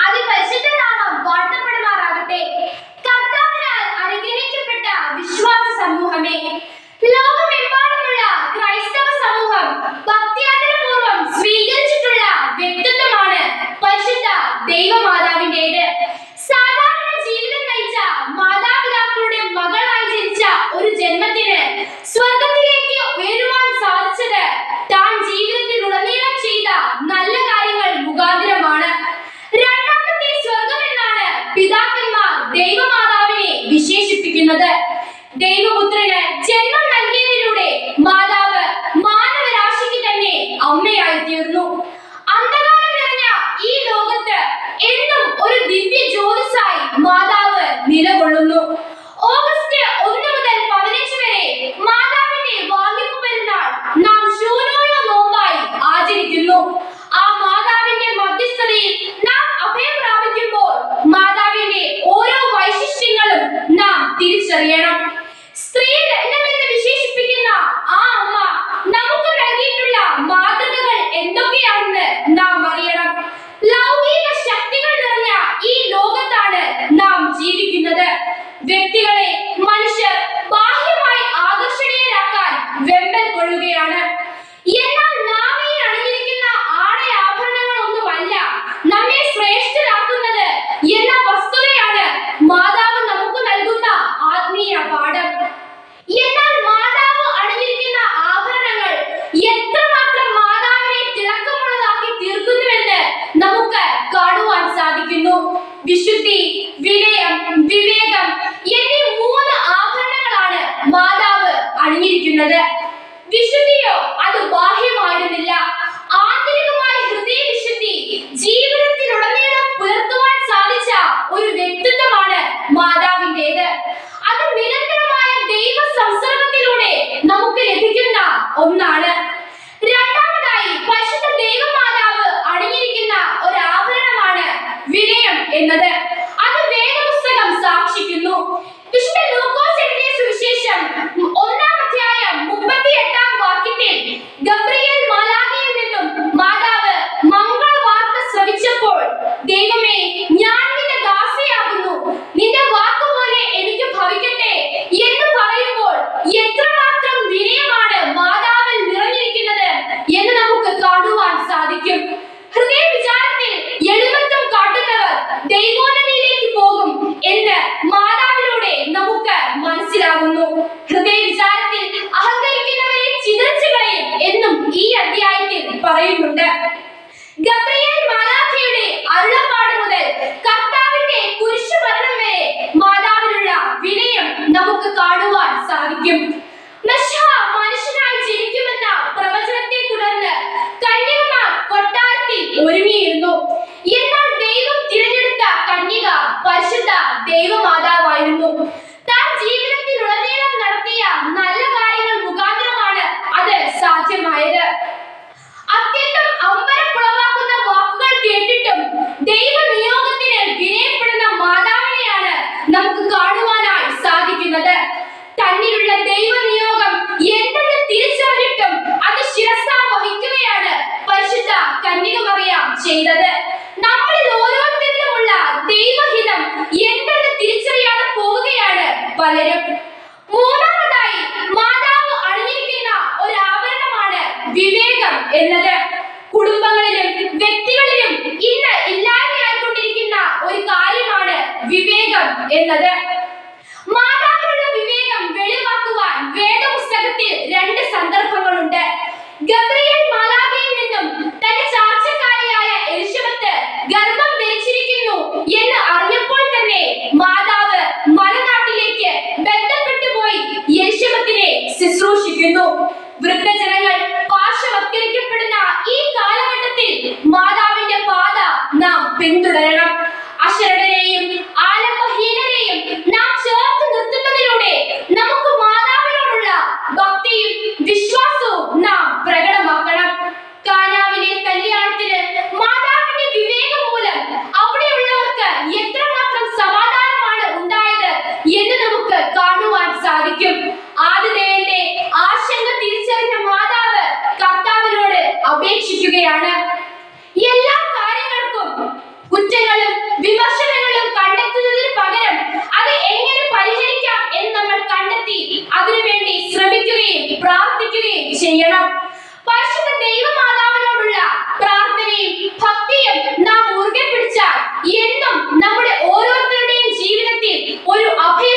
അതിപരിശുദ്ധ നാമം വാഴ്ത്തപ്പെടുമാറാകട്ടെ. കർത്താവിനാൽ അനുഗ്രഹിക്കപ്പെട്ട വിശ്വാസ സമൂഹമേ, ലോകമെമ്പാടുമുള്ള ക്രൈസ്തവ സമൂഹം ഭക്തിയാദരപൂർവ്വം സ്വീകരിച്ചിട്ടുള്ള വ്യക്തിത്വമാണ് പരിശുദ്ധ ദൈവമാതാവിൻ്റെത്. സാധാരണ ജീവിതം നയിച്ച മാതാപിതാക്കളുടെ മകളായി ജനിച്ച ഒരു ജന്മത്തിന് സ്വർഗത്തിലേക്ക് ഉയരുവാൻ സാധിച്ചത് താൻ ജീവിതത്തിലുടനീളം ചെയ്ത നല്ല കാര്യങ്ങൾ മുഖാന്തരമാണ്. രണ്ടാമത്തെ സ്വർഗം എന്നാണ് പിതാക്കന്മാർ ദൈവമാതാവിനെ വിശേഷിപ്പിക്കുന്നത്. ദൈവപുത്രന് ജന്മം നൽകിയതിലൂടെ മാതാവ് മാനവരാശിക്ക് തന്നെ അമ്മയായി തീർന്നു. അന്ധകാരം നിറഞ്ഞ ഈ ലോകത്ത് എന്നും ഒരു ദിവ്യ ജ്യോതിസായി മാതാവ് നിലകൊള്ളുന്നു. ഓഗസ്റ്റ് 1 മുതൽ 15 വരെ മാതാവിന്റെ വാങ്ങിപ്പ് പെരുന്നാൾ നാം ശൂന്യോള്ള നോമ്പായി ആചരിക്കുന്നു. ആ മാതാവിന്റെ മധ്യസ്ഥതയിൽ നാം അഭയം പ്രാപിക്കുമ്പോൾ മാതാവിന്റെ ഓരോ വൈശിഷ്ട്യങ്ങളും നാം തിരിച്ചറിയണം. സ്ത്രീ രത്നമെന്ന് വിശേഷിപ്പിക്കുന്ന ആ അമ്മ നമുക്ക് നൽകിയിട്ടുള്ള മാതൃകകൾ എന്തൊക്കെയാണെന്ന് നാം അറിയണം. ലൗകിക ശക്തികൾ നിറഞ്ഞ ഈ ലോകത്താണ് നാം ജീവിക്കുന്നത്. വ്യക്തികളെ മനുഷ്യർ ബാഹ്യമായി ആകർഷണീയരാക്കാൻ വെമ്പൽ കൊള്ളുകയാണ്. എന്നാൽ നാം ഈ അണിഞ്ഞിരിക്കുന്ന ആഭരണങ്ങളൊന്നുമല്ല നമ്മെ ശ്രേഷ്ഠരാക്കുന്നത് എന്ന വസ്തുതയാണ് മാതാവ് നമുക്ക് നൽകുന്ന ആത്മീയ പാഠം. എന്നാൽ മാതാവ് അണിഞ്ഞിരിക്കുന്ന ആഭരണങ്ങൾ എത്രമാത്രം മാതാവിനെ തിളക്കമുള്ളതാക്കി തീർക്കുന്നുവെന്ന് നമുക്ക് കാണുവാൻ സാധിക്കുന്നു. വിശുദ്ധി, വിനയം, വിവേകം എന്നീ 3 ആഭരണങ്ങളാണ് മാതാവ് അണിഞ്ഞിരിക്കുന്നത്. വിശുദ്ധിയോ അത് ബാഹ്യമായിരുന്നില്ല. ആന്തരികമായ ഹൃദയവിശുദ്ധി ജീവിതത്തിലുടനീളം പുലർത്തുവാൻ സാധിച്ച ഒരു വ്യക്തിത്വമാണ് മാതാവിൻ്റെത്. അത് നിരന്തരമായ ദൈവ സംസർഗത്തിലൂടെ നമുക്ക് ലഭിക്കുന്ന ഒന്നാണ്. രണ്ടാമതായി പരിശുദ്ധ ദൈവമാതാവ് അണിഞ്ഞിരിക്കുന്ന ഒരു ആഭരണമാണ് വിനയം എന്നത്. അത് വേദപുസ്തകം സാക്ഷിക്കുന്നു. വിശുദ്ധ ലൂക്കോസ് എഴുതിയ സുവിശേഷം 1-ാം അധ്യായം 38-ാം വാക്യത്തിൽ ഗബ്രിയേൽ മാലാഖയിൽ നിന്നും മാതാവ് മംഗളവാർത്ത ശ്രവിച്ചപ്പോൾ, ദൈവമേ, ഞാൻ നിന്റെ ദാസിയാകുന്നു, നിന്റെ വാക്കുപോലെ എനിക്ക് ഭവിക്കട്ടെ എന്ന് പറയുമ്പോൾ എത്രമാത്രം വിനയമാണ് മാതാവിൽ നിറഞ്ഞിരിക്കുന്നത് എന്ന് നമുക്ക് കാണുവാൻ സാധിക്കും. ഹൃദയ വിചാരത്തിൽ എളിമത്വം കാട്ടുന്നവർ ദൈവോന്നതിയിലേക്ക് പോകും എന്ന് മാതാവിലൂടെ നമുക്ക് മനസ്സിലാകുന്നു. ഹൃദയ വിചാരത്തിൽ അഹങ്കരിക്കുന്നവരെ ചിതറിച്ചു കളയും എന്നും ഈ അധ്യായത്തിൽ പറയുന്നുണ്ട്. ഗബ്രിയേൽ മാലാഖയുടെ അരുളപ്പാട് മുതൽ കർത്താവിന്റെ കുരിശുമരണം വരെ മാതാവിനുള്ള വിനയം നമുക്ക് കാണുവാൻ സാധിക്കും. മെശിഹ മനുഷ്യനായി ജനിക്കുമെന്ന പ്രവചനത്തെ തുടർന്ന് കന്യകമാർ കൊട്ടാരത്തിൽ ഒരുങ്ങിയിരുന്നു. എന്നാൽ ദൈവം തിരഞ്ഞെടുത്ത കന്യക പരിശുദ്ധ ദൈവമാതാവായിരുന്നു. താൻ ജീവിതത്തിലുടനീളം നടത്തിയ നല്ല കാര്യങ്ങൾ മുഖാന്തരമാണ് അത് സാധ്യമായത്. അത്യന്തം അമ്പരപ്പുളവാക്കുന്ന വാക്കുകൾ കേട്ടിട്ടും ദൈവനിയോഗത്തിന് വിനയപ്പെടുന്ന മാതാവിനെയാണ് നമുക്ക് കാണുവാനായി സാധിക്കുന്നത്. തന്നിലുള്ള ദൈവനിയോഗം എന്തെന്ന് തിരിച്ചറിഞ്ഞിട്ടും അത് ശിരസാ വഹിക്കുകയാണ് പരിശുദ്ധ കന്യക മറിയം ചെയ്തത്. നമ്മളിൽ ഓരോരുത്തരിലുമുള്ള ദൈവഹിതം എന്തെന്ന് തിരിച്ചറിയാതെ പോവുകയാണ് പലരും. മൂന്നാമതായി മാതാവ് അണിഞ്ഞിരിക്കുന്ന ഒരു ആഭരണമാണ് വിവേകം എന്നത്. കുടുംബങ്ങളിലും വ്യക്തികളിലും ഇന്ന് ഇല്ലായ്മയായിക്കൊണ്ടിരിക്കുന്ന ഒരു കാര്യമാണ് വിവേകം എന്നത്. മാതാവിനുള്ള വിവേകം വെളിവാക്കുവാൻ വേദപുസ്തകത്തിൽ 2 സന്ദർഭങ്ങളുണ്ട്. ഗബ്രിയേൽ മാലാഖയിൽ നിന്നും തന്റെ ചാർച്ചക്കാരിയായ എലിശബത്ത് ഗർഭം ധരിച്ചിരിക്കുന്നു എന്ന് അറിഞ്ഞപ്പോൾ തന്നെ മാതാവ് മലനാട്ടിലേക്ക് ബന്ധപ്പെട്ടു പോയി എലിശബത്തിനെ ശുശ്രൂഷിക്കുന്നു. വൃദ്ധജനങ്ങൾ പാർശ്വവത്കരിക്കപ്പെടുന്ന ഈ കാലഘട്ടത്തിൽ മാതാവിന്റെ പാത നാം പിന്തുടരണം. അശരണരെയും ആലംബഹീനരെയും നാം ചേർത്ത് നിർത്തുന്നതിലൂടെ നമുക്ക് മാതാവിനോടുള്ള ഭക്തിയും വിശ്വാസവും നാം പ്രകടമാക്കണം. കാനാവിലെ കല്യാണത്തിന് മാതാവിന്റെ വിവേകം മൂലം അവിടെയുള്ളവർക്ക് എത്രമാത്രം സമാധാനമാണ് ഉണ്ടായത് എന്ന് നമുക്ക് കാണുവാൻ സാധിക്കും. ആതിഥേയന്റെ ആശങ്ക തിരിച്ചറിഞ്ഞ മാതാവ് കർത്താവിനോട് അപേക്ഷിക്കുകയാണ്. എല്ലാ കാര്യങ്ങൾക്കും കുറ്റങ്ങളും വിമർശനങ്ങളും കണ്ടെത്തുന്നതിന് പകരം അത് എങ്ങനെ പരിഹരിക്കാം എന്ന് നമ്മൾ കണ്ടെത്തി അതിനുവേണ്ടി ശ്രമിക്കുകയും പ്രാർത്ഥിക്കുകയും ചെയ്യണം. പരിശുദ്ധ ദൈവമാതാവിനോടുള്ള പ്രാർത്ഥനയും ഭക്തിയും നാം മുറുകെ പിടിച്ചാൽ എന്നും നമ്മുടെ ഓരോരുത്തരുടെയും ജീവിതത്തിൽ ഒരു അഭയ